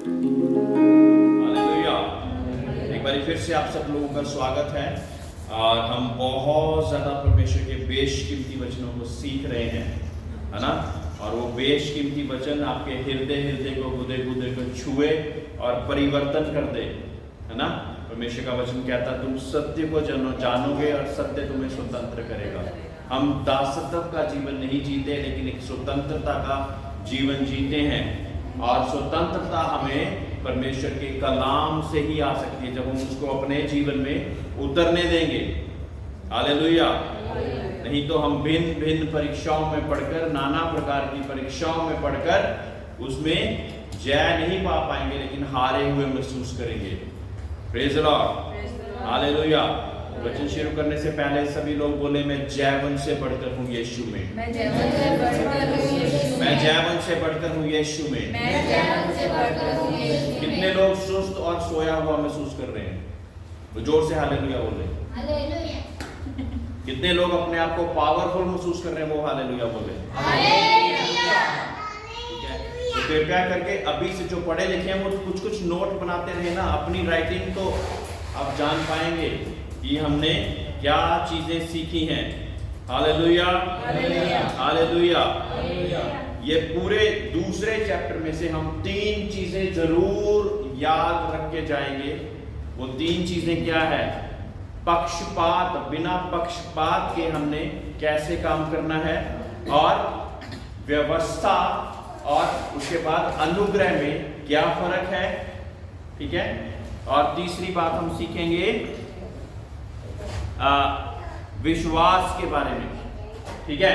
Hallelujah. एक बार फिर से आप सब लोगों का स्वागत है और हम बहुत ज़्यादा परमेश्वर के बेशकीमती वचनों को सीख रहे हैं, है ना। और वो बेशकीमती वचन आपके हृदय को गुदे को छुए और परिवर्तन कर दे, है ना। परमेश्वर का वचन कहता है तुम सत्य को जानोगे और सत्य तुम्हें स्वतंत्र करेगा। हम दासत्व का जीवन नहीं जीते लेकिन एक स्वतंत्रता का जीवन जीते हैं और स्वतंत्रता हमें परमेश्वर के कलाम से ही आ सकती है जब हम उसको अपने जीवन में उतरने देंगे। हालेलुया। नहीं तो हम भिन्न परीक्षाओं में पढ़कर, नाना प्रकार की परीक्षाओं में पढ़कर उसमें जय नहीं पा पाएंगे लेकिन हारे हुए महसूस करेंगे। Praise the Lord. हालेलुया। वचन शुरू करने से पहले सभी लोग बोले मैं जयवंत से बढ़कर हूँ यीशु में। मैं जयवंत से बढ़कर हूँ यीशु में। मैं जयवंत से बढ़कर हूँ यीशु में। मैं जयवंत से बढ़कर हूँ यीशु में। कितने लोग सुस्त और सोया हुआ महसूस कर रहे हैं? तो जोर से हालेलुया बोले। हालेलुया। कितने लोग अपने आप को पावरफुल महसूस कर रहे हैं? वो हालेलुया बोले। हालेलुया। ठीक है, तो कृपया करके अभी से जो पढ़े लिखे हैं वो कुछ नोट बनाते रहे ना। अपनी राइटिंग तो आप जान पाएंगे कि हमने क्या चीजें सीखी हैं। हालेलुया। हालेलुया। ये पूरे दूसरे चैप्टर में से हम 3 चीजें जरूर याद रख के जाएंगे। वो 3 चीजें क्या है? पक्षपात, बिना पक्षपात के हमने कैसे काम करना है, और व्यवस्था, और उसके बाद अनुग्रह में क्या फर्क है। ठीक है। और तीसरी बात हम सीखेंगे विश्वास के बारे में। ठीक है।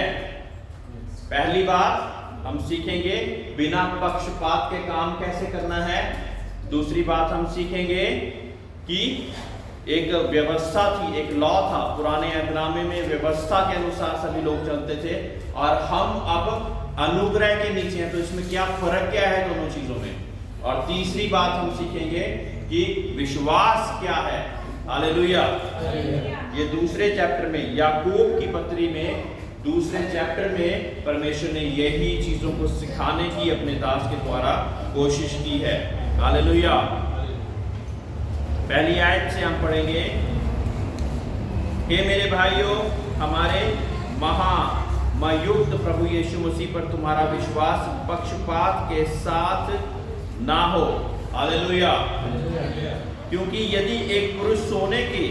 पहली बात हम सीखेंगे बिना पक्षपात के काम कैसे करना है। दूसरी बात हम सीखेंगे कि एक व्यवस्था थी, एक लॉ था, पुराने ऐहदनामे में व्यवस्था के अनुसार सभी लोग चलते थे और हम अब अनुग्रह के नीचे हैं। तो इसमें क्या फर्क क्या है दोनों चीजों में। और तीसरी बात हम सीखेंगे कि विश्वास क्या है। हालेलुया। ये दूसरे चैप्टर में, याकूब की पत्री में दूसरे चैप्टर में परमेश्वर ने यही चीजों को सिखाने की अपने दास के द्वारा कोशिश की है। हालेलुया। पहली आयत से हम पढ़ेंगे, हे मेरे भाइयों, हमारे महामयुक्त प्रभु यीशु मसीह पर तुम्हारा विश्वास पक्षपात के साथ ना हो। हालेलुया। क्योंकि यदि एक पुरुष सोने के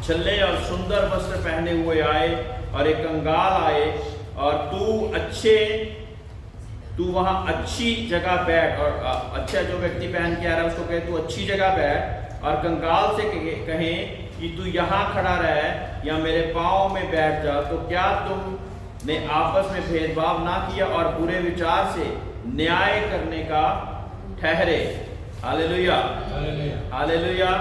छल्ले और सुंदर वस्त्र पहने हुए आए और एक कंगाल आए और तू वहां अच्छी जगह बैठ, और अच्छा जो व्यक्ति पहन के आ रहा है उसको कहे तू अच्छी जगह बैठ, और कंगाल से कहें कि तू यहाँ खड़ा रह या मेरे पाँव में बैठ जा, तो क्या तुमने आपस में भेदभाव ना किया और बुरे विचार से न्याय करने का ठहरे। हालेलुया। हालेलुया।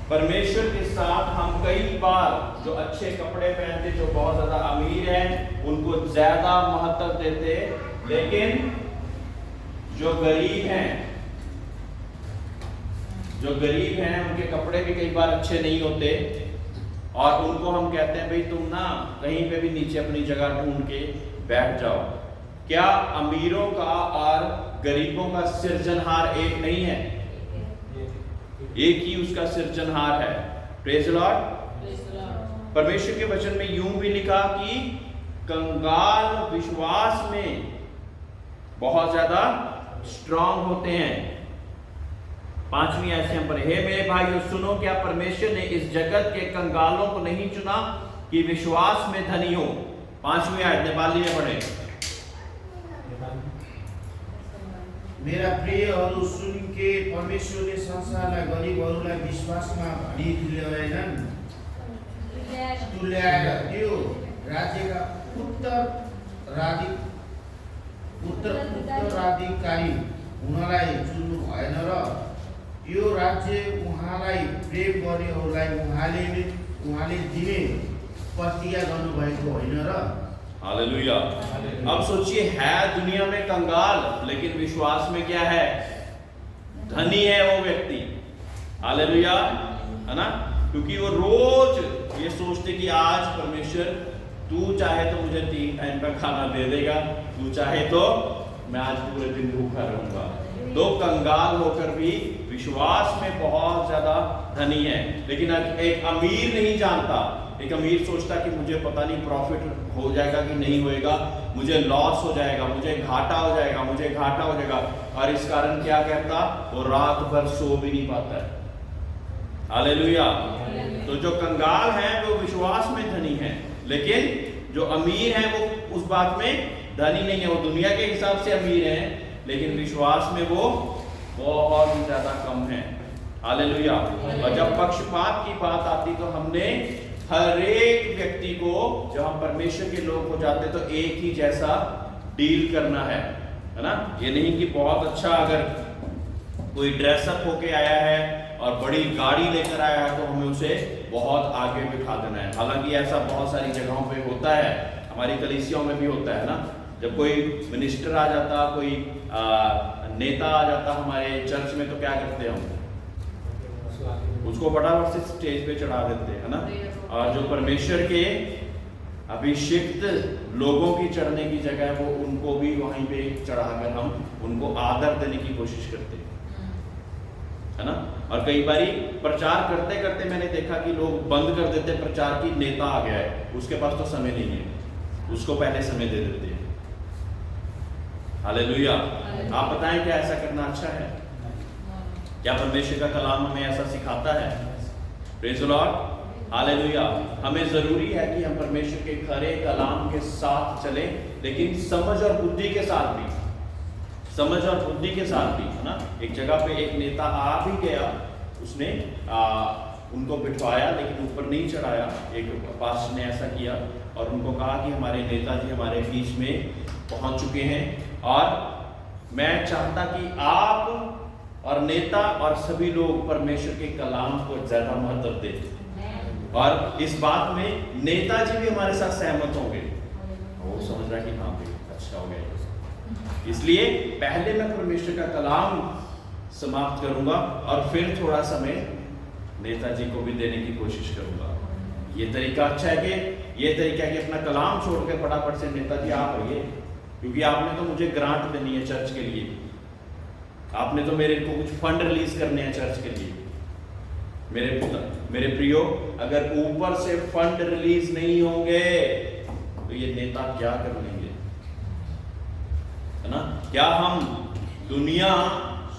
परमेश्वर के साथ हम कई बार जो अच्छे कपड़े पहनते, जो बहुत ज्यादा अमीर हैं, उनको ज्यादा महत्व देते, लेकिन जो गरीब हैं उनके कपड़े भी कई बार अच्छे नहीं होते और उनको हम कहते हैं भाई तुम ना कहीं पे भी नीचे अपनी जगह ढूंढ के बैठ जाओ। क्या अमीरों का और गरीबों का सृजनहार एक नहीं है? एक ही उसका सृजनहार है। Praise the Lord. परमेश्वर के वचन में यूं भी लिखा कि कंगाल विश्वास में बहुत ज्यादा स्ट्रांग होते हैं। 5वीं आयत से हम पढ़े, हे मेरे भाइयों सुनो, क्या परमेश्वर ने इस जगत के कंगालों को नहीं चुना कि विश्वास में धनी हो। 5वीं आयत नेपाली में पढ़े। मेरा प्रियहरू सुन के परमेश्वरले संसारलाई गरिबहरूलाई विश्वासमा भनी तुल्याएर त्यो राज्यका उत्तराधिकारी हुनलाई चुन्नु भएन र यो राज्य उहाँलाई प्रेम गर्नेहरूलाई उहाँले दिने प्रतिज्ञा गर्नुभएको होइन र। हालेलुया। अब सोचिए, है दुनिया में कंगाल लेकिन विश्वास में क्या है? धनी है वो व्यक्ति। हालेलुया, है ना। क्योंकि वो रोज ये सोचते कि आज परमेश्वर तू चाहे तो मुझे 3 टाइम का खाना दे देगा, तू चाहे तो मैं आज पूरे दिन भूखा रहूंगा। तो कंगाल होकर भी विश्वास में बहुत ज्यादा धनी है। लेकिन एक अमीर नहीं जानता, एक अमीर सोचता कि मुझे पता नहीं प्रॉफिट हो जाएगा कि नहीं होएगा, मुझे लॉस हो जाएगा, मुझे घाटा हो जाएगा, मुझे घाटा हो जाएगा, और इस कारण क्या कहता, वो रात भर सो भी नहीं पाता है। हालेलुया। तो जो कंगाल है वो विश्वास में धनी है, लेकिन जो अमीर है वो उस बात में धनी नहीं है। वो दुनिया के हिसाब से अमीर है, लेकिन विश्वास में वो बहुत ही ज्यादा कम है। हालेलुया। और जब पक्षपात की बात आती तो हमने हर एक व्यक्ति को, जब हम परमेश्वर के लोग हो जाते तो एक ही जैसा डील करना है ना। ये नहीं कि बहुत अच्छा अगर कोई ड्रेसअप होके आया है और बड़ी गाड़ी लेकर आया है तो हमें उसे बहुत आगे बिठा देना है। हालांकि ऐसा बहुत सारी जगहों पे होता है, हमारी कलीसियाओं में भी होता है ना। जब कोई मिनिस्टर आ जाता, कोई नेता आ जाता हमारे चर्च में, तो क्या करते हैं हम उसको फटाफट से स्टेज पे चढ़ा देते हैं ना। और जो परमेश्वर के अभिषिक्त लोगों की चढ़ने की जगह है, वो उनको भी वहीं पे चढ़ाकर हम उनको आदर देने की कोशिश करते हैं, है ना। और कई बारी प्रचार करते करते मैंने देखा कि लोग बंद कर देते प्रचार की, नेता आ गया है, उसके पास तो समय नहीं है, उसको पहले समय दे देते हैं। हालेलुया। आप बताएं क्या ऐसा करना अच्छा है? क्या परमेश्वर का कलाम हमें ऐसा सिखाता है? Praise the Lord. हालेलुया। हमें जरूरी है कि हम परमेश्वर के खरे कलाम के साथ चलें, लेकिन समझ और बुद्धि के साथ भी, समझ और बुद्धि के साथ भी, है ना। एक जगह पे एक नेता आ भी गया, उसने उनको बिठवाया लेकिन ऊपर नहीं चढ़ाया। एक पास्टर ने ऐसा किया और उनको कहा कि हमारे नेताजी हमारे बीच में पहुंच चुके हैं और मैं चाहता कि आप और नेता और सभी लोग परमेश्वर के कलाम को ज्यादा महत्व दें। और इस बात में नेताजी भी हमारे साथ सहमत होंगे। वो समझ रहा कि हाँ भाई अच्छा हो गया, इसलिए पहले मैं परमेश्वर का कलाम समाप्त करूंगा और फिर थोड़ा समय नेताजी को भी देने की कोशिश करूंगा। ये तरीका अच्छा है कि ये तरीका है कि अपना कलाम छोड़ के फटाफट से नेताजी आप आइए, क्योंकि आपने तो मुझे ग्रांट देनी है चर्च के लिए, आपने तो मेरे को कुछ फंड रिलीज करने हैं चर्च के लिए। मेरे प्रियो, अगर ऊपर से फंड रिलीज नहीं होंगे तो ये नेता क्या कर लेंगे, है ना। क्या हम दुनिया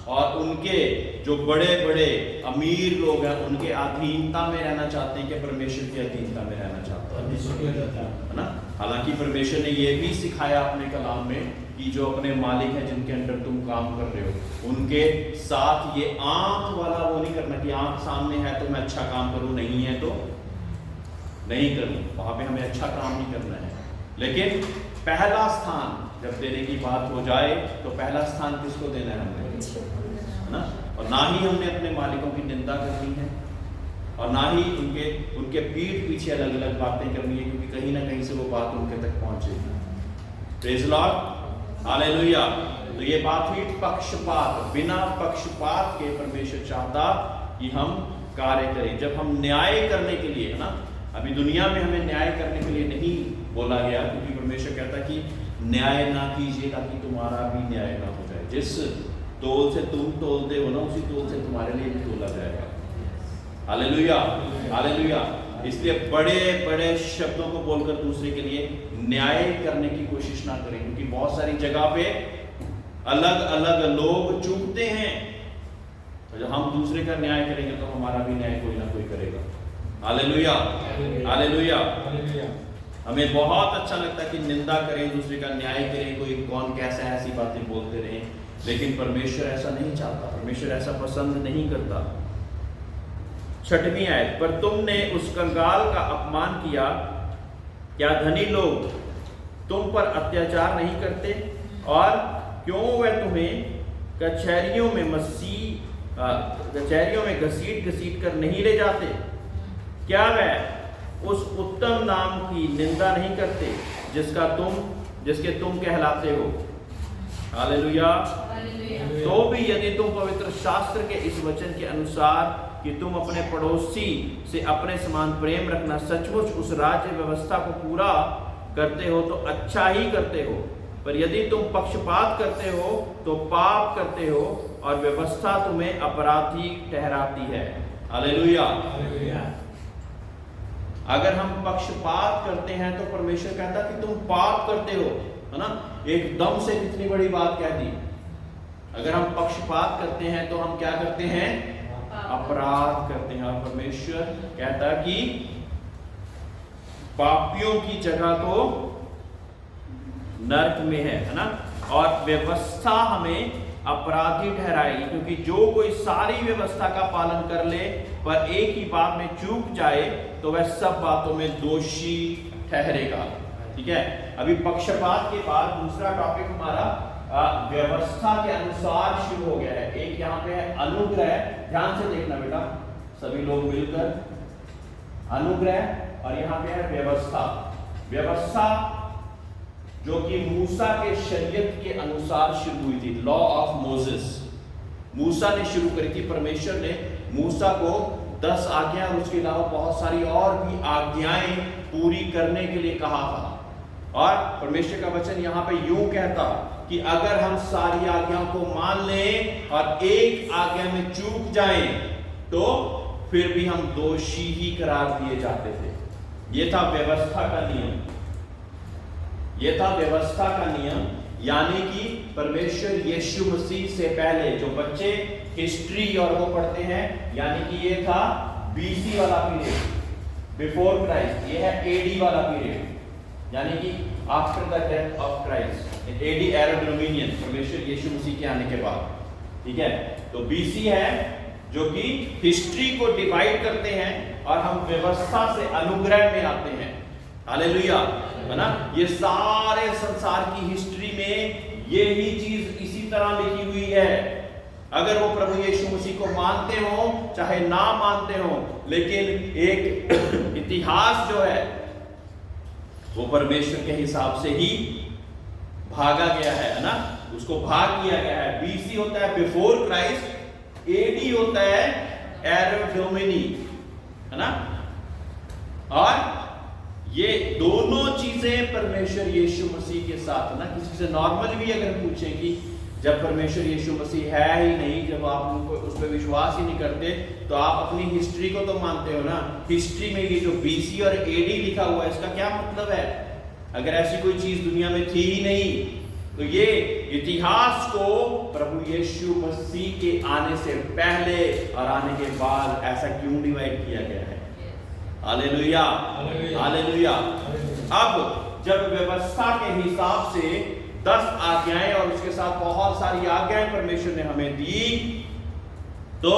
और उनके जो बड़े बड़े अमीर लोग हैं उनके अधीनता में रहना चाहते हैं कि परमेश्वर की अधीनता में रहना चाहते हैं, है ना। हालांकि परमेश्वर ने ये भी सिखाया अपने कलाम में कि जो अपने मालिक हैं जिनके अंडर तुम काम कर रहे हो उनके साथ ये आंख वाला वो नहीं करना कि आंख सामने है तो मैं अच्छा काम करूं, नहीं है तो नहीं करूं। वहां पे हमें अच्छा काम नहीं करना है, लेकिन पहला स्थान जब देने की बात हो जाए तो पहला स्थान किसको देना है हमने, है ना। और ना ही हमने अपने मालिकों की निंदा करनी है और ना ही उनके पीठ पीछे अलग अलग बातें करनी है, क्योंकि कहीं ना कहीं से वो बात उनके तक पहुंचेगी। Praise the Lord. हालेलुया। तो ये बात हुई पक्षपात। बिना पक्षपात के परमेश्वर चाहता कि हम कार्य करें। जब हम न्याय करने के लिए, है ना, अभी दुनिया में हमें न्याय करने के लिए नहीं बोला गया, क्योंकि परमेश्वर कहता कि न्याय ना कीजिए ताकि तुम्हारा भी न्याय ना हो जाए। जिस तोल से तुम तोलते हो ना, उसी तोल से तुम्हारे लिए भी तोला जाएगा। हालेलुया। हालेलुया। इसलिए बड़े बड़े शब्दों को बोलकर दूसरे के लिए न्याय करने की कोशिश ना करें, क्योंकि बहुत सारी जगह पे अलग अलग लोग चूकते हैं। तो जब हम दूसरे का न्याय करेंगे तो हमारा भी न्याय कोई ना कोई करेगा। हालेलुया। हालेलुया। हमें बहुत अच्छा लगता है कि निंदा करें, दूसरे का न्याय करें, कोई कौन कैसा ऐसी बातें बोलते रहे, लेकिन परमेश्वर ऐसा नहीं चाहता, परमेश्वर ऐसा पसंद नहीं करता। 6वीं आयत, पर तुमने उस कंगाल का अपमान किया, क्या धनी लोग तुम पर अत्याचार नहीं करते? और क्यों वह तुम्हें कचहरियों में घसीट घसीट कर नहीं ले जाते? क्या वह उस उत्तम नाम की निंदा नहीं करते जिसके तुम कहलाते हो? हालेलुया। तो भी यदि तुम पवित्र शास्त्र के इस वचन के अनुसार कि तुम अपने पड़ोसी से अपने समान प्रेम रखना सचमुच उस राज्य व्यवस्था को पूरा करते हो तो अच्छा ही करते हो। पर यदि तुम पक्षपात करते हो तो पाप करते हो और व्यवस्था तुम्हें अपराधी ठहराती है। हालेलुया। अगर हम पक्षपात करते हैं तो परमेश्वर कहता कि तुम पाप करते हो, है ना। एकदम से कितनी बड़ी बात कह दी। अगर हम पक्षपात करते हैं तो हम क्या करते हैं? अपराध करते हैं। और परमेश्वर कहता कि पापियों की जगह तो नरक में है ना। और व्यवस्था हमें अपराधी ठहराई, क्योंकि जो कोई सारी व्यवस्था का पालन कर ले पर एक ही बात में चूक जाए तो वह सब बातों में दोषी ठहरेगा। ठीक है। अभी पक्षपात के बाद दूसरा टॉपिक हमारा व्यवस्था के अनुसार शुरू हो गया है। एक यहाँ पे है अनुग्रह। ध्यान से देखना बेटा, सभी लोग मिलकर। अनुग्रह और यहाँ पे है व्यवस्था। व्यवस्था जो कि मूसा के शरीयत के अनुसार शुरू हुई थी, लॉ ऑफ मोसेस। मूसा ने शुरू करी थी। परमेश्वर ने मूसा को 10 आज्ञा और उसके अलावा बहुत सारी और भी आज्ञाएं पूरी करने के लिए कहा था। और परमेश्वर का वचन यहाँ पे यूं कहता कि अगर हम सारी आज्ञाओं को मान लें और एक आज्ञा में चूक जाएं तो फिर भी हम दोषी ही करार दिए जाते थे। यह था व्यवस्था का नियम। यह था व्यवस्था का नियम। यानी कि परमेश्वर यीशु मसीह से पहले, जो बच्चे हिस्ट्री और वो पढ़ते हैं, यानी कि ये था बीसी वाला पीरियड, बिफोर क्राइस्ट। ये है एडी वाला पीरियड, यानी कि after the death of Christ. AD era dominion, परमेश्वर यीशु मसीह के आने के बाद। ठीक है। तो बीसी है जो कि हिस्ट्री को डिवाइड करते हैं और हम व्यवस्था से अनुग्रह में आते हैं। हालेलुया, है ना। ये सारे संसार की हिस्ट्री में ये ही चीज इसी तरह लिखी हुई है। अगर वो प्रभु यीशु मसीह को मानते हो चाहे ना मानते हो, लेकिन एक इतिहास जो है वो परमेश्वर के हिसाब से ही भागा गया है ना। उसको भाग किया गया है। बीसी होता है बिफोर क्राइस्ट, एडी होता है एरा डोमिनी, है ना। और ये दोनों चीजें परमेश्वर यीशु मसीह के साथ, ना। किसी से नॉर्मल भी अगर पूछें कि जब परमेश्वर यीशु मसीह है ही नहीं, जब आप उनको उस पर विश्वास ही नहीं करते, तो आप अपनी हिस्ट्री को तो मानते हो ना। हिस्ट्री में ये जो बीसी और एडी लिखा हुआ है, इसका क्या मतलब है? अगर ऐसी कोई चीज दुनिया में थी ही नहीं, तो ये इतिहास को प्रभु यीशु मसीह के आने से पहले और आने के बाद ऐसा क्यों डिवाइड किया गया है? Hallelujah, hallelujah. अब जब व्यवस्था के हिसाब से 10 आज्ञाएं और उसके साथ बहुत सारी आज्ञाएं परमेश्वर ने हमें दी, तो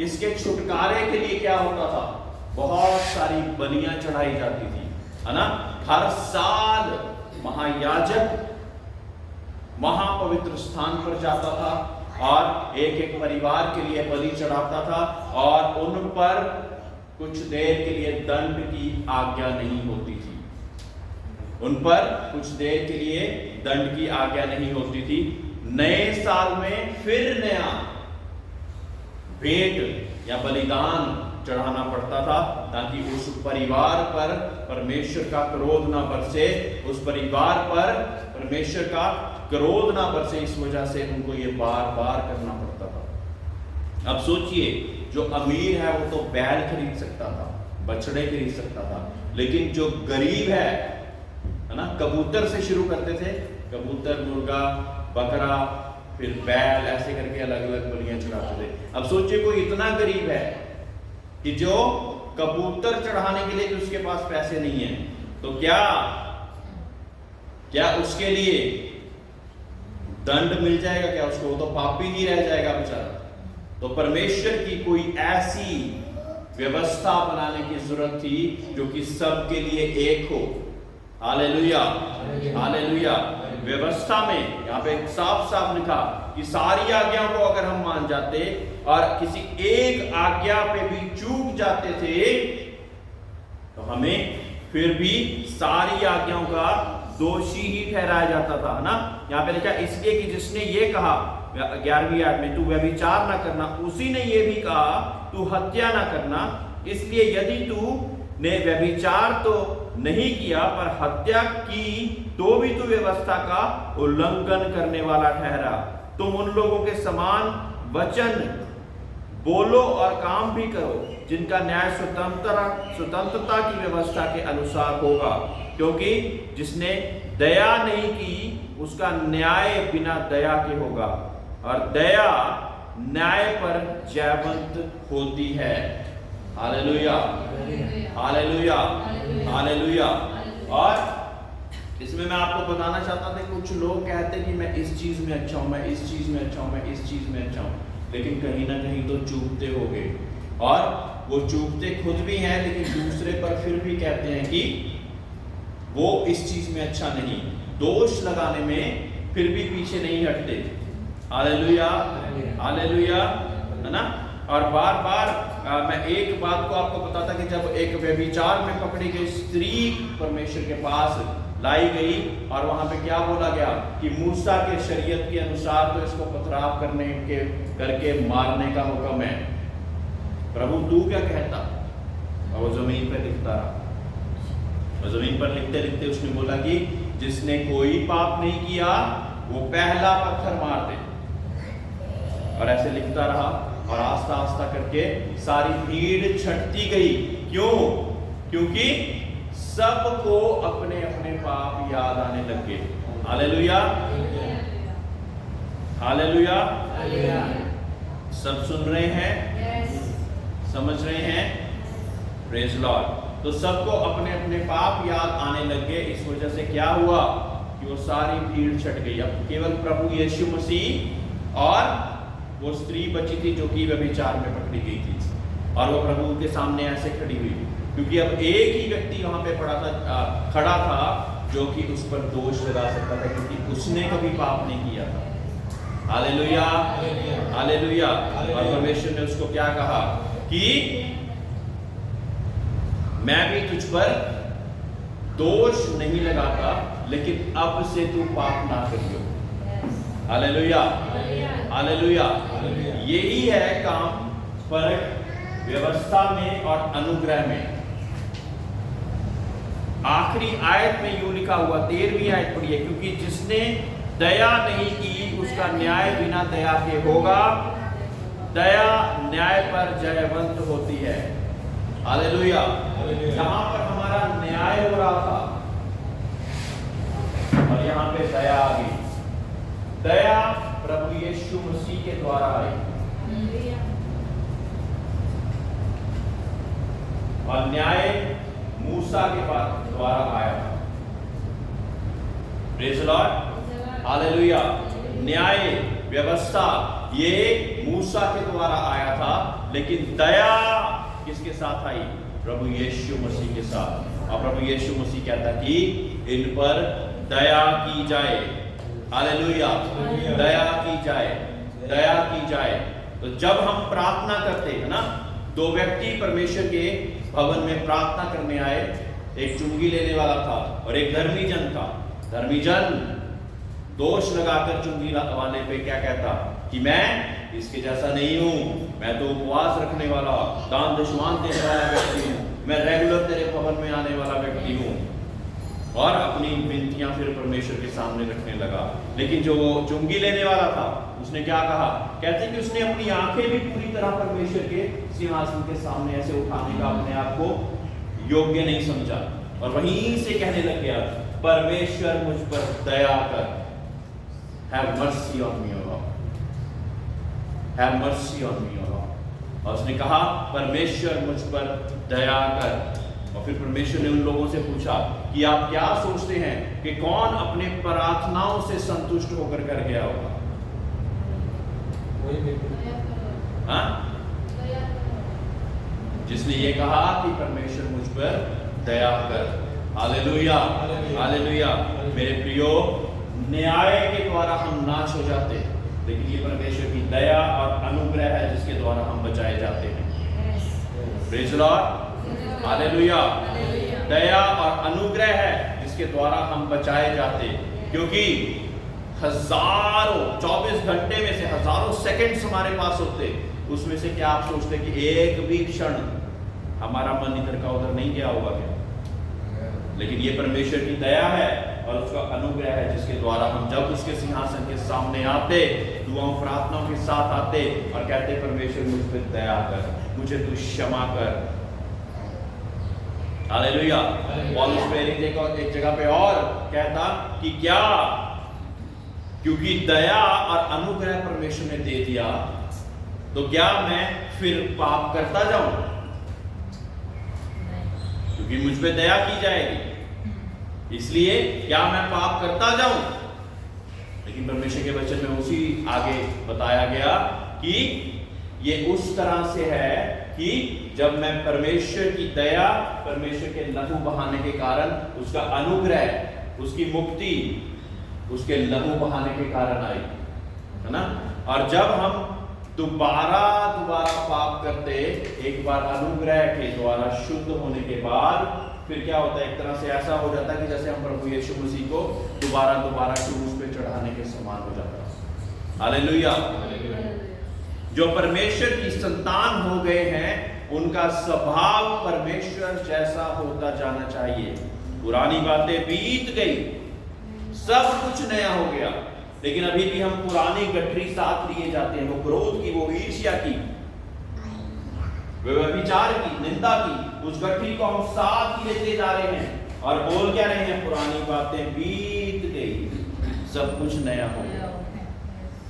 इसके छुटकारे के लिए क्या होता था? बहुत सारी बलियां चढ़ाई जाती थी, है ना। हर साल महायाजक महापवित्र स्थान पर जाता था और एक एक परिवार के लिए बलि चढ़ाता था, और उन पर कुछ देर के लिए दंड की आज्ञा नहीं होती थी। उन पर कुछ देर के लिए दंड की आज्ञा नहीं होती थी। नए साल में फिर नया भेंट या बलिदान चढ़ाना पड़ता था, ताकि उस परिवार पर परमेश्वर का क्रोध ना बरसे, उस परिवार पर परमेश्वर का क्रोध ना बरसे। इस वजह से उनको ये बार बार करना पड़ता था। अब सोचिए, जो अमीर है वो तो बैल खरीद सकता था, बछड़े खरीद सकता था, लेकिन जो गरीब है ना, कबूतर से शुरू करते थे। कबूतर, मुर्गा, बकरा, फिर बैल, ऐसे करके अलग अलग बलियां चढ़ाते थे। अब सोचिए, कोई इतना गरीब है कि जो कबूतर चढ़ाने के लिए उसके पास पैसे नहीं है, तो क्या उसके लिए दंड मिल जाएगा? क्या उसको? वो तो पापी ही रह जाएगा बेचारा। तो परमेश्वर की कोई ऐसी व्यवस्था बनाने की जरूरत थी जो कि सबके लिए एक हो। Hallelujah, hallelujah. व्यवस्था में यहाँ पे साफ साफ लिखा कि सारी आज्ञाओं को अगर हम मान जाते और किसी एक आज्ञा पे भी चूक जाते थे, तो हमें फिर भी सारी आज्ञाओं का दोषी ही ठहराया जाता था, ना। यहाँ पे लिखा, इसलिए कि जिसने ये कहा 11वीं आयत में, तू व्यभिचार ना करना, उसी ने ये भी कहा तू हत्या ना करना। इसलिए यदि तू ने व्यभिचार तो नहीं किया पर हत्या की तो भी तू व्यवस्था का उल्लंघन करने वाला ठहरा। तुम उन लोगों के समान वचन बोलो और काम भी करो जिनका न्याय स्वतंत्रता की व्यवस्था के अनुसार होगा, क्योंकि जिसने दया नहीं की उसका न्याय बिना दया के होगा, और दया न्याय पर जयवंत होती है। Hallelujah, hallelujah, hallelujah. और इसमें मैं आपको बताना चाहता था, कुछ लोग कहते कि मैं इस चीज में अच्छा हूं, मैं इस चीज में अच्छा हूं, मैं इस चीज में अच्छा हूं, लेकिन कहीं ना कहीं तो चूकते होंगे, और वो चूकते खुद भी हैं, लेकिन दूसरे पर फिर भी कहते हैं कि वो इस चीज में अच्छा नहीं, दोष लगाने में फिर भी पीछे नहीं हटते। हालेलुया, हालेलुया, है ना। और बार बार मैं एक बात को आपको बताता कि जब एक व्यभिचार में पकड़ी गई स्त्री परमेश्वर के पास लाई गई, और वहां पे क्या बोला गया कि मूसा के शरीयत के अनुसार तो इसको पथराव करके मारने का हुक्म है, प्रभु तू क्या कहता। और वो जमीन पर लिखता रहा, और जमीन पर लिखते लिखते उसने बोला कि जिसने कोई पाप नहीं किया वो पहला पत्थर मार दे, और ऐसे लिखता रहा, और आस्ता आस्ता करके सारी भीड़ छटती गई। क्यों? क्योंकि सबको अपने अपने पाप याद आने लग गए। Hallelujah, hallelujah. सब सुन रहे हैं, समझ रहे हैं? Praise Lord. तो सबको अपने अपने पाप याद आने लग गए। इस वजह से क्या हुआ कि वो सारी भीड़ छट गई। अब केवल प्रभु यीशु मसीह और वो स्त्री बची थी जो कि व्यभिचार में पकड़ी गई थी, और वो प्रभु के सामने ऐसे खड़ी हुई, क्योंकि अब एक ही व्यक्ति वहां पे खड़ा था जो कि उस पर दोष लगा सकता था, क्योंकि उसने कभी पाप नहीं किया था। Hallelujah, hallelujah. और परमेश्वर ने उसको क्या कहा कि मैं भी तुझ पर दोष नहीं लगाता, लेकिन अब से तू पाप ना करियो। Hallelujah, hallelujah. यही है काम फर्क व्यवस्था में और अनुग्रह में। आखिरी आयत में यूं लिखा हुआ, 13वीं आयत पढ़िए, क्योंकि जिसने दया नहीं की उसका न्याय बिना दया के होगा, दया न्याय पर जयवंत होती है। हालेलुया। जहां पर हमारा न्याय हो रहा था और यहां पे दया आ गई। दया प्रभु यीशु मसीह के द्वारा आई, और न्याय मूसा के द्वारा आया था। Praise the Lord, hallelujah. न्याय व्यवस्था ये मूसा के द्वारा आया था, लेकिन दया किसके साथ आई? प्रभु यीशु मसीह के साथ। और प्रभु यीशु मसीह कहता कि इन पर दया की जाए। हालेलुया, दया की जाए, दया की जाए। तो जब हम प्रार्थना करते हैं ना, दो व्यक्ति परमेश्वर के भवन में प्रार्थना करने आए, एक चुंगी लेने वाला था और एक धर्मी जन था। धर्मी जन दोष लगाकर चुंगी वाले पे क्या कहता कि मैं इसके जैसा नहीं हूं, मैं तो उपवास रखने वाला, दान दशमान देने वाला व्यक्ति हूं, मैं रेगुलर तेरे भवन में आने वाला व्यक्ति हूं, और अपनी विनतियां फिर परमेश्वर के सामने रखने लगा। लेकिन जो चुंगी लेने वाला था उसने क्या कहा? कहते कि उसने अपनी आंखें भी पूरी तरह परमेश्वर के सिंहासन के सामने ऐसे उठाने का अपने आप को योग्य नहीं समझा, और वहीं से कहने लग गया, परमेश्वर मुझ पर दया कर, have mercy on me O Lord, have mercy on me O Lord. और उसने कहा परमेश्वर मुझ पर दया कर। और फिर परमेश्वर ने उन लोगों से पूछा कि आप क्या सोचते हैं कि कौन अपने प्रार्थनाओं से संतुष्ट होकर कर गया होगा? हाँ? जिसने ये कहा कि परमेश्वर मुझ पर दया कर। Hallelujah, hallelujah. मेरे प्रियो, न्याय के द्वारा हम नाश हो जाते, लेकिन ये परमेश्वर की दया और अनुग्रह है जिसके द्वारा हम बचाए जाते हैं। Praise the Lord, hallelujah. दया और अनुग्रह है जिसके द्वारा हम बचाए जाते, क्योंकि हजारों 24 घंटे में से हजारों सेकंड्स हमारे पास होते, उसमें से क्या आप सोचते कि एक भी क्षण हमारा मन इधर का उधर नहीं गया होगा क्या? लेकिन ये परमेश्वर की दया है और उसका अनुग्रह है, जिसके द्वारा हम जब उसके सिंहासन के सामने आते, दुआओं प्रार्थनाओं के साथ आते और कहते परमेश्वर मुझ पे दया कर, मुझे तू क्षमा कर। हालेलुया। पौलुस प्रेरित एक जगह पे और कहता कि क्या, क्योंकि दया और अनुग्रह परमेश्वर ने दे दिया, तो क्या मैं फिर पाप करता जाऊं? क्योंकि मुझ पे दया की जाएगी, इसलिए क्या मैं पाप करता जाऊं? लेकिन परमेश्वर के वचन में उसी आगे बताया गया कि ये उस तरह से है कि जब मैं परमेश्वर की दया, परमेश्वर के लहू बहाने के कारण, उसका अनुग्रह, उसकी मुक्ति उसके लहू बहाने के कारण आई, है ना। और जब हम दोबारा पाप करते, एक बार अनुग्रह के द्वारा शुद्ध होने के बाद, फिर क्या होता है, एक तरह से ऐसा हो जाता है कि जैसे हम प्रभु यीशु मसीह को दोबारा क्रूस पे चढ़ाने के समान हो जाता है। हालेलुया। जो परमेश्वर की संतान हो गए हैं, उनका स्वभाव परमेश्वर जैसा होता जाना चाहिए। पुरानी बातें बीत गई, सब कुछ नया हो गया, लेकिन अभी भी हम पुरानी गठरी साथ लिए जाते हैं। वो क्रोध की, वो ईर्ष्या की, वो व्यभिचार की, निंदा की, उस गठरी को हम साथ लेते जा रहे हैं और बोल क्या रहे हैं, पुरानी बातें बीत गई, सब कुछ नया हो गया।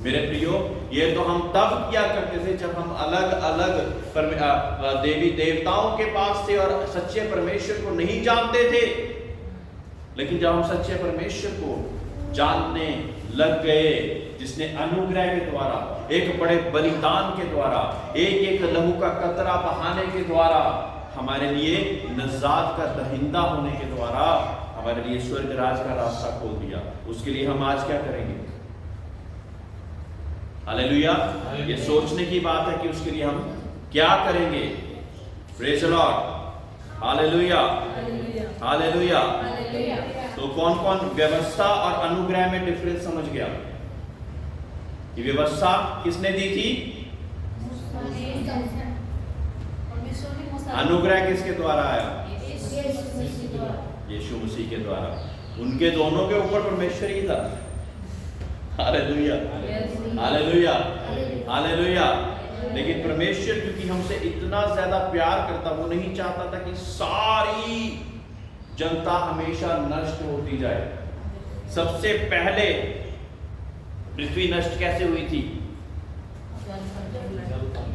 मेरे प्रियो, ये तो हम तब क्या करते थे जब हम अलग अलग देवी देवताओं के पास थे और सच्चे परमेश्वर को नहीं जानते थे। लेकिन जब हम सच्चे परमेश्वर को जानने लग गए, जिसने अनुग्रह के द्वारा, एक बड़े बलिदान के द्वारा, एक एक लहू का कतरा बहाने के द्वारा, हमारे लिए नजात का दहिंदा होने के द्वारा हमारे लिए स्वर्ग राज का रास्ता खोल दिया, उसके लिए हम आज क्या करेंगे? हालेलुया। ये सोचने की बात है कि उसके लिए हम क्या करेंगे। Praise the Lord. Hallelujah, hallelujah. तो कौन कौन व्यवस्था और अनुग्रह में डिफरेंस समझ गया? ये व्यवस्था किसने दी थी? अनुग्रह किसके द्वारा आया? यीशु मसीह के द्वारा। उनके दोनों के ऊपर परमेश्वर ही था। Hallelujah, hallelujah, hallelujah. लेकिन परमेश्वर क्योंकि हमसे इतना ज्यादा प्यार करता, वो नहीं चाहता था कि सारी जनता हमेशा नष्ट होती जाए। सबसे पहले पृथ्वी नष्ट कैसे हुई थी?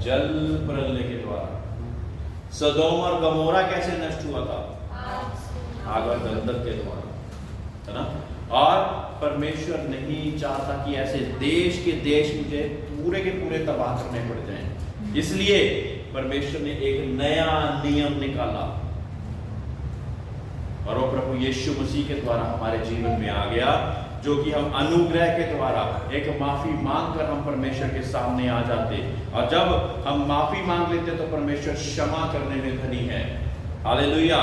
जल प्रलय के द्वारा। सदोम और गमोरा कैसे नष्ट हुआ था? आग और दलदल के द्वारा, है ना। और परमेश्वर नहीं चाहता कि ऐसे देश के देश मुझे पूरे के पूरे तबाह करने पड़ जाएं। इसलिए परमेश्वर ने एक नया नियम निकाला और वो प्रभु यीशु मसीह के द्वारा हमारे जीवन में आ गया, जो कि हम अनुग्रह के द्वारा एक माफी मांग कर हम परमेश्वर के सामने आ जाते। और जब हम माफी मांग लेते तो परमेश्वर क्षमा करने में धनी है। हालेलुया।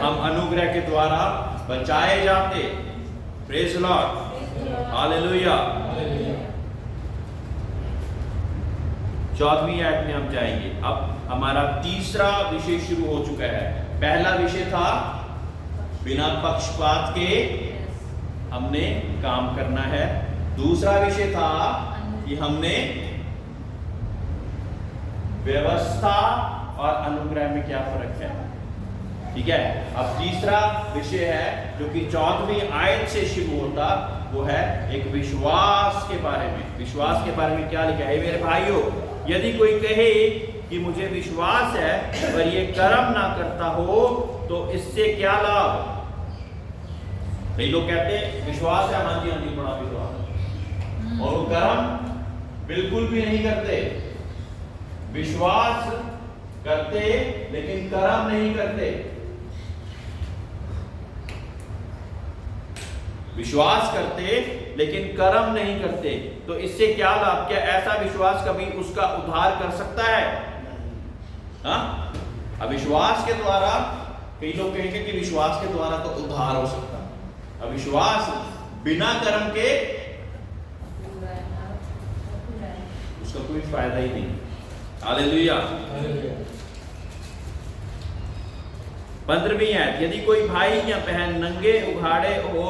हम अनुग्रह के द्वारा बचाए जाते। Praise the Lord. हालेलुया। 14वीं आयत में हम जाएंगे। अब हमारा तीसरा विषय शुरू हो चुका है। पहला विषय था बिना पक्षपात के हमने काम करना है। दूसरा विषय था कि हमने व्यवस्था और अनुग्रह में क्या फर्क है। ठीक है। अब तीसरा विषय है जो कि 14वीं आयत से शुरू होता, वो है एक विश्वास के बारे में। विश्वास के बारे में क्या लिखा है? मेरे भाइयों, यदि कोई कहे कि मुझे विश्वास है पर ये कर्म ना करता हो तो इससे क्या लाभ? कई लोग कहते हैं विश्वास है, हाँ जी हाँ जी, बड़ा विश्वास, और वो कर्म बिल्कुल भी नहीं करते। विश्वास करते लेकिन कर्म नहीं करते। विश्वास करते लेकिन कर्म नहीं करते, तो इससे क्या लाभ? क्या ऐसा विश्वास कभी उसका उद्धार कर सकता है? हाँ, अविश्वास के द्वारा कई लोग कहेंगे कि विश्वास के द्वारा तो उद्धार हो सकता है। अविश्वास बिना कर्म के उसका कोई फायदा ही नहीं। हालेलुया। 15वीं आयत, यदि कोई भाई या बहन नंगे उघाड़े हो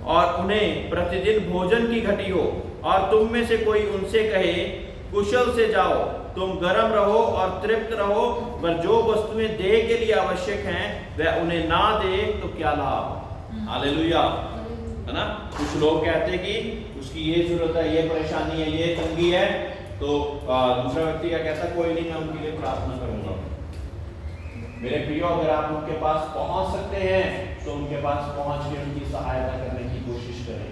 और उन्हें प्रतिदिन भोजन की घटी हो और तुम में से कोई उनसे कहे कुशल से जाओ, तुम गर्म रहो और तृप्त रहो, पर जो वस्तुएं देह के लिए आवश्यक हैं वह उन्हें ना दे तो क्या लाभ। हालेलुया, है ना। कुछ लोग कहते हैं कि उसकी ये जरूरत है, ये परेशानी है, ये तंगी है, तो दूसरा व्यक्ति क्या कहता है, कोई नहीं, मैं उनके लिए प्रार्थना करूंगा। मेरे प्रियो, अगर आप उनके पास पहुंच सकते हैं तो उनके पास पहुंच के उनकी सहायता करने की कोशिश करें।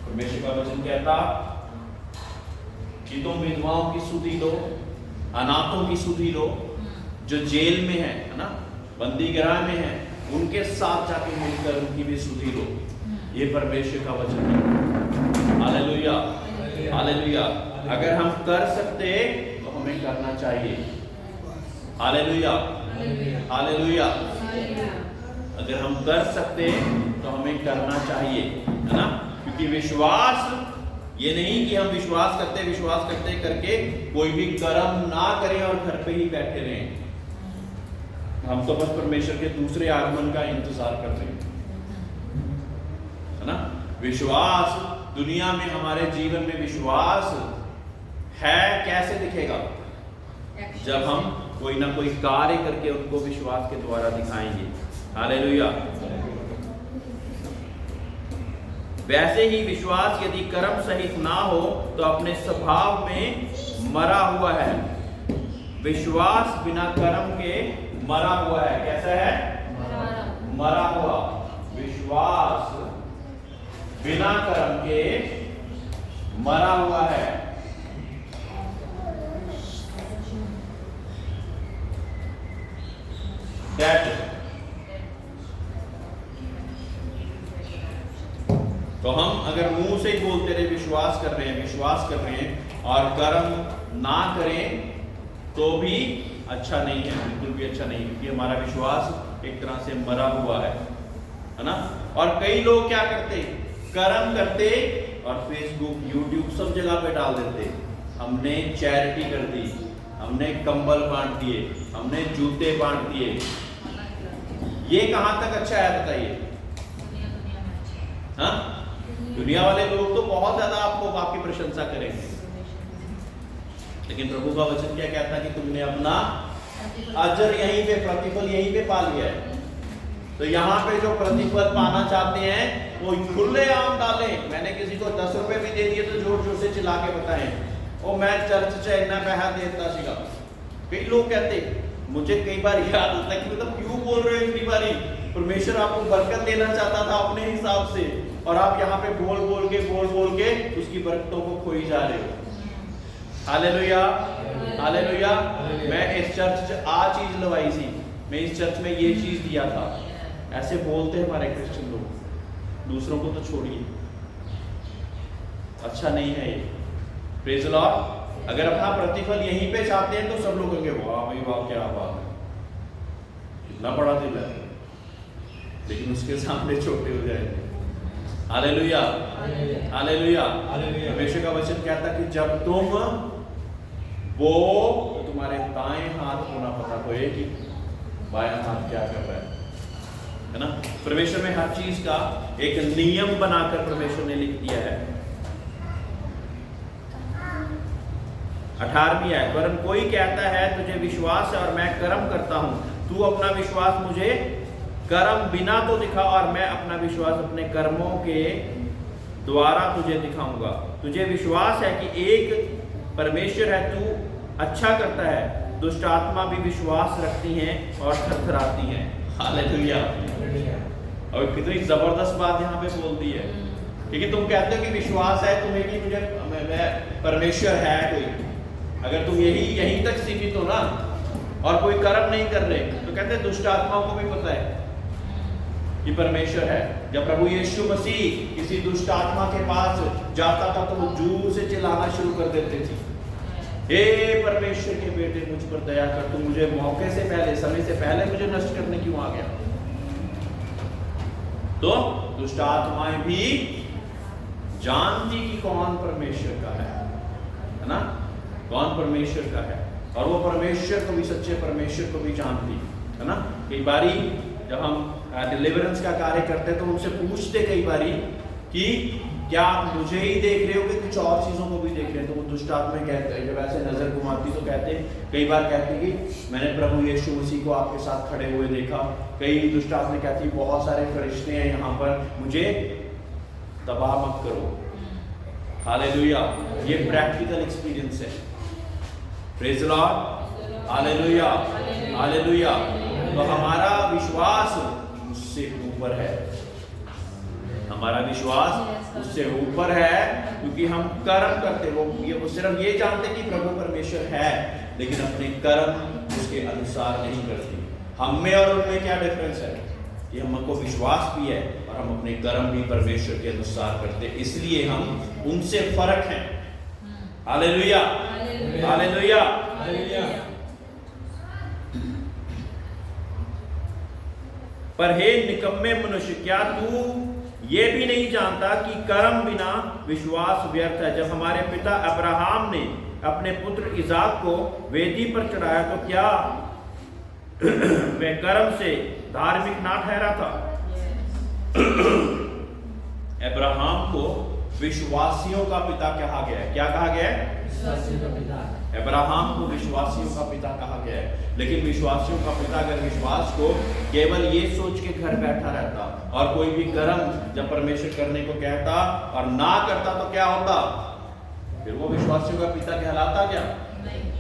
परमेश्वर का वचन कहता कि तुम विधवाओं की सुधि लो, अनाथों की सुधि लो, जो जेल में है ना, बंदी गृह में है, उनके साथ जाके मिलकर उनकी भी सुधि लो। ये परमेश्वर का वचन है। Hallelujah, hallelujah. अगर हम कर सकते तो हमें करना चाहिए। Hallelujah, hallelujah. अगर हम कर सकते तो हमें करना चाहिए, है ना। क्योंकि विश्वास ये नहीं कि हम विश्वास करते करके कोई भी कर्म ना करें और घर पे ही बैठे रहें। हम तो बस परमेश्वर के दूसरे आगमन का इंतजार कर रहे हैं, है ना। विश्वास दुनिया में, हमारे जीवन में विश्वास है कैसे दिखेगा? जब हम कोई ना कोई कार्य करके उनको विश्वास के द्वारा दिखाएंगे। हालेलुया। वैसे ही विश्वास यदि कर्म सहित ना हो तो अपने स्वभाव में मरा हुआ है। विश्वास बिना कर्म के मरा हुआ है। कैसा है? मरा हुआ। विश्वास बिना कर्म के मरा हुआ है। तो हम अगर मुंह से ही बोलते रहे विश्वास कर रहे हैं और कर्म ना करें तो भी अच्छा नहीं है, बिल्कुल भी अच्छा नहीं, क्योंकि हमारा विश्वास एक तरह से मरा हुआ है ना। और कई लोग क्या करते, कर्म करते और फेसबुक, यूट्यूब सब जगह पे डाल देते, हमने चैरिटी कर दी, हमने कंबल बांट दिए, हमने जूते बांट दिए। ये कहां तक अच्छा है बताइए? हाँ, दुनिया वाले लोग तो बहुत ज्यादा आपकी प्रशंसा करेंगे, लेकिन प्रभु का वचन क्या कहता है कि तुमने अपना अजर यहीं पे, प्रतिफल यहीं पे पा लिया है। तो यहाँ पे जो प्रतिफल पाना चाहते हैं वो खुले आम डाले। मैंने किसी को 10 रुपए भी दे दिए तो जोर जोर से चिल्ला के बताएं, ओ मैं चर्च च इतना पैसा देता सीगा। कई लोग कहते, मुझे कई बार याद होता है कि मतलब क्यों बोल रहे हो इतनी बारी? परमेश्वर आपको बरकत देना चाहता था अपने हिसाब से, और आप यहाँ पे बोल बोल के उसकी बरकतों को खोई जा रहे हो। Hallelujah, hallelujah. मैं इस चर्च आ चीज लवाई थी, मैं इस चर्च में ये चीज दिया था। ऐसे बोलते हैं हमारे क्रिश्चियन लोग, दूसरों को तो छोड़िए, अच्छा नहीं है ये। Praise the Lord. अगर अपना प्रतिफल यहीं पे चाहते हैं तो सब लोग कहेंगे वाह भाई वाह, क्या बात है, कितना बड़ा दिल है, लेकिन उसके सामने छोटे हो जाएंगे। Hallelujah, hallelujah. परमेश्वर का वचन कहता कि जब तुम वो तो तुम्हारे दाएं हाथ को ना पता होए कि बायां हाथ क्या कर रहा है ना। परमेश्वर में हर चीज का एक नियम बनाकर परमेश्वर ने लिख दिया है। 18वीं आयत, वरन कोई कहता है तुझे विश्वास है और मैं कर्म करता हूं, तू अपना विश्वास मुझे कर्म बिना तो दिखा और मैं अपना विश्वास अपने कर्मों के द्वारा तुझे दिखाऊंगा। तुझे विश्वास है कि एक परमेश्वर है, तू अच्छा करता है, दुष्ट आत्मा भी विश्वास रखती हैं और थरथराती हैं। हालेलुया। और कितनी जबरदस्त बात यहाँ पे बोल दी है, क्योंकि तुम कहते हो कि विश्वास है तुम्हें कि मुझे मैं परमेश्वर है कोई, अगर तुम यहीं तक सीमित हो ना और कोई कर्म नहीं कर रहे, तो कहते हैं दुष्ट आत्माओं को भी पता है कि परमेश्वर है। जब प्रभु यीशु मसीह किसी दुष्ट आत्मा के पास जाता था तो वो जोर से चिल्लाना शुरू कर देते थे, हे परमेश्वर के बेटे मुझ पर दया कर, तू मुझे मौके से पहले, समय से पहले मुझे नष्ट करने क्यों आ गया? तो दुष्ट आत्माएं भी जानती कि कौन परमेश्वर का है ना, कौन परमेश्वर का है, और वो परमेश्वर को भी, सच्चे परमेश्वर को भी जानती है ना। कई बारी जब हम डिलीवरेंस का कार्य करते हैं तो उनसे पूछते कई बारी कि क्या आप मुझे ही देख रहे हो कि कुछ और चीजों को भी देख रहे हैं। तो वो दुष्ट आत्माएं कहते हैं, जब ऐसे नजर घुमाती तो कहते कई बार कहते कि मैंने प्रभु यीशु मसीह को आपके साथ खड़े हुए देखा। कई दुष्ट आत्माएं कहती बहुत सारे फरिश्ते हैं यहाँ पर, मुझे तबाह मत करो। हालेलुया, ये प्रैक्टिकल एक्सपीरियंस है। Praise the Lord, hallelujah hallelujah. तो हमारा विश्वास उससे ऊपर है, हमारा विश्वास उससे ऊपर है, क्योंकि हम कर्म करते, वो सिर्फ ये जानते कि प्रभु परमेश्वर है, लेकिन अपने कर्म उसके अनुसार नहीं करते। हम में और उनमें क्या डिफरेंस है कि हमको विश्वास भी है और हम अपने कर्म भी परमेश्वर के अनुसार करते, इसलिए हम उनसे फर्क हैं। Hallelujah hallelujah. पर हे निकम्मे मनुष्य, क्या तू ये भी नहीं जानता कि कर्म बिना विश्वास व्यर्थ है। जब हमारे पिता अब्राहम ने अपने पुत्र इसाक को वेदी पर चढ़ाया तो क्या वह कर्म से धार्मिक ना ठहरा था? अब्राहम को विश्वासियों का पिता कहा गया है। क्या कहा गया है? अब्राहम को विश्वासियों का पिता कहा गया है। लेकिन विश्वासियों का पिता अगर विश्वास को केवल ये सोच के घर बैठा रहता और कोई भी कर्म जब परमेश्वर करने को कहता और ना करता तो क्या होता? फिर वो विश्वासियों का पिता कहलाता क्या?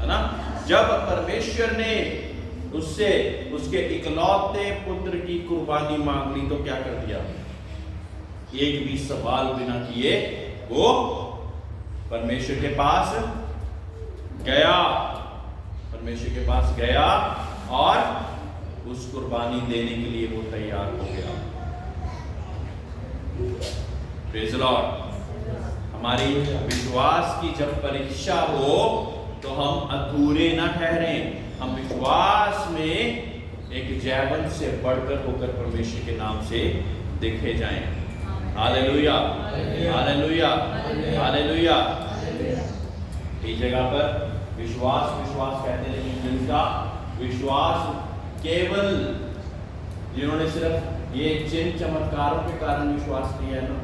है ना। जब परमेश्वर ने उससे उसके इकलौते पुत्र की कुर्बानी मांग ली तो क्या कर दिया? एक भी सवाल बिना किए वो परमेश्वर के पास गया, परमेश्वर के पास गया और उस कुर्बानी देने के लिए वो तैयार हो गया। Praise the Lord. हमारी विश्वास की जब परीक्षा हो तो हम अधूरे ना ठहरे, हम विश्वास में एक जयवंत से बढ़कर होकर परमेश्वर के नाम से देखे जाएं। Hallelujah hallelujah hallelujah. इस जगह पर विश्वास विश्वास कहते हैं, लेकिन जिनका विश्वास केवल जिन्होंने सिर्फ ये चिन्ह चमत्कारों के कारण विश्वास किया है ना,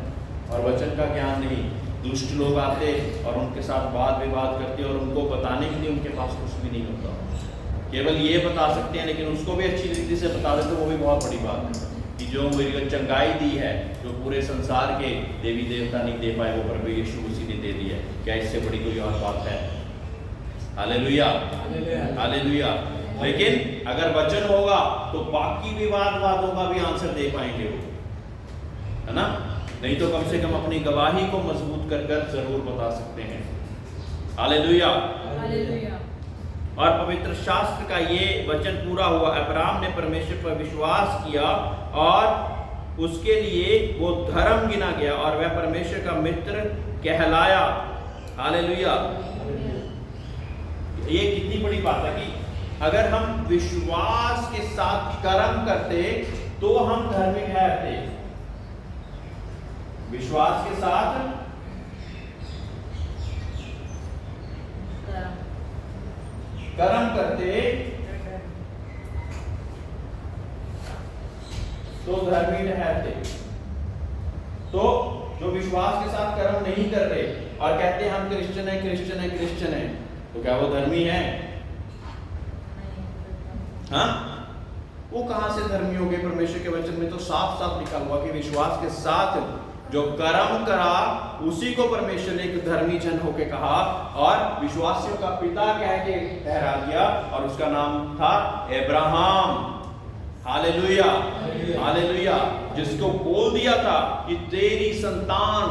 और वचन का ज्ञान नहीं, दुष्ट लोग आते और उनके साथ वाद विवाद करते और उनको बताने के लिए उनके पास कुछ भी नहीं होता, केवल ये बता सकते हैं, लेकिन उसको भी अच्छी रीति से बता देते, वो भी बहुत बड़ी बात है कि जो मेरी चंगाई दी है, जो पूरे संसार के देवी देवता नहीं दे पाए, वो प्रभु यीशु मसीह ने दे दी है। क्या इससे बड़ी कोई और बात है? Hallelujah hallelujah. लेकिन अगर वचन होगा तो बाकी विवादों का भी आंसर दे पाएंगे वो, है ना। नहीं तो कम से कम अपनी गवाही को मजबूत कर जरूर बता सकते हैं। Hallelujah hallelujah. और पवित्र शास्त्र का ये वचन पूरा हुआ, अब्राहम ने परमेश्वर पर विश्वास किया और उसके लिए वो धर्म गिना गया और वह परमेश्वर का मित्र कहलाया। हालेलुया। ये कितनी बड़ी बात है कि अगर हम विश्वास के साथ कर्म करते तो हम धार्मिक ठहरते। विश्वास के साथ कर्म करते तो धर्मी ठहरते। तो जो विश्वास के साथ कर्म नहीं कर रहे और कहते हैं हम क्रिश्चियन है क्रिश्चियन है क्रिश्चियन है, तो क्या वो धर्मी है? हाँ, वो कहां से धर्मी हो गए? परमेश्वर के वचन में तो साफ साफ लिखा हुआ कि विश्वास के साथ जो कर्म करा उसी को परमेश्वर ने एक धर्मी जन होके कहा और विश्वासियों का पिता कह के ठहरा दिया, और उसका नाम था अब्राहम। Hallelujah hallelujah. जिसको बोल दिया था कि तेरी संतान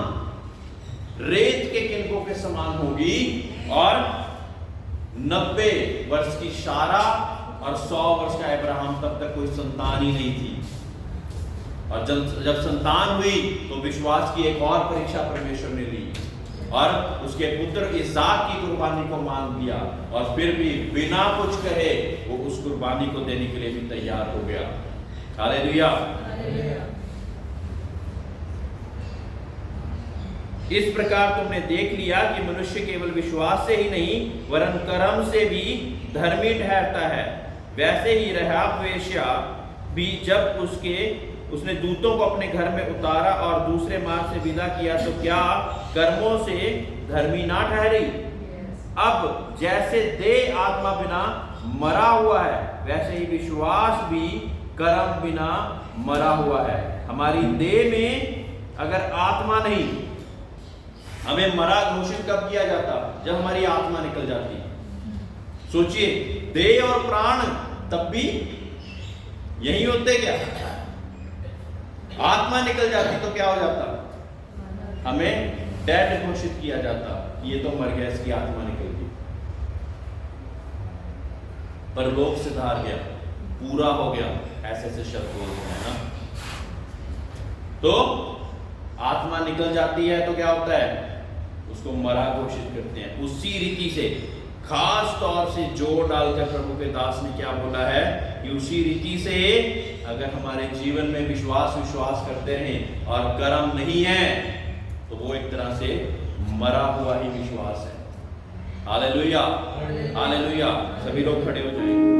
रेत के किनकों के समान होगी, और 90 वर्ष की सारा और 100 वर्ष का अब्राहम, तब तक कोई संतान ही नहीं थी। और जब संतान हुई तो विश्वास की एक और परीक्षा परमेश्वर ने ली और उसके पुत्र इसाक की कुर्बानी को मान लिया, और फिर भी बिना कुछ कहे वो उस कुर्बानी को देने के लिए भी तैयार हो गया। हालेलुया। इस प्रकार तुमने देख लिया कि मनुष्य केवल विश्वास से ही नहीं वरन कर्म से भी धर्मी ठहरता है। वैसे ही रहब वेश्या भी जब उसने दूतों को अपने घर में उतारा और दूसरे मार्ग से विदा किया, तो क्या कर्मों से धर्मी ना ठहरी? अब जैसे देह आत्मा बिना मरा हुआ है, वैसे ही विश्वास भी कर्म बिना मरा हुआ है। हमारी देह में अगर आत्मा नहीं, हमें मरा घोषित कब किया जाता? जब हमारी आत्मा निकल जाती। सोचिए, देह और प्राण तब भी यही होते क्या? आत्मा निकल जाती तो क्या हो जाता? हमें डेड घोषित किया जाता, ये तो मर गया, इसकी आत्मा निकल गई। पर लोक सुधार गया, पूरा हो गया, ऐसे शब्द बोलते हैं ना। तो आत्मा निकल जाती है तो क्या होता है? उसको मरा घोषित करते हैं। उसी रीति से खास तौर से जोर डालकर प्रभु के दास ने क्या बोला है कि उसी रीति से अगर हमारे जीवन में विश्वास करते हैं और कर्म नहीं है, तो वो एक तरह से मरा हुआ ही विश्वास है। Hallelujah, hallelujah. सभी लोग खड़े हो जाएंगे।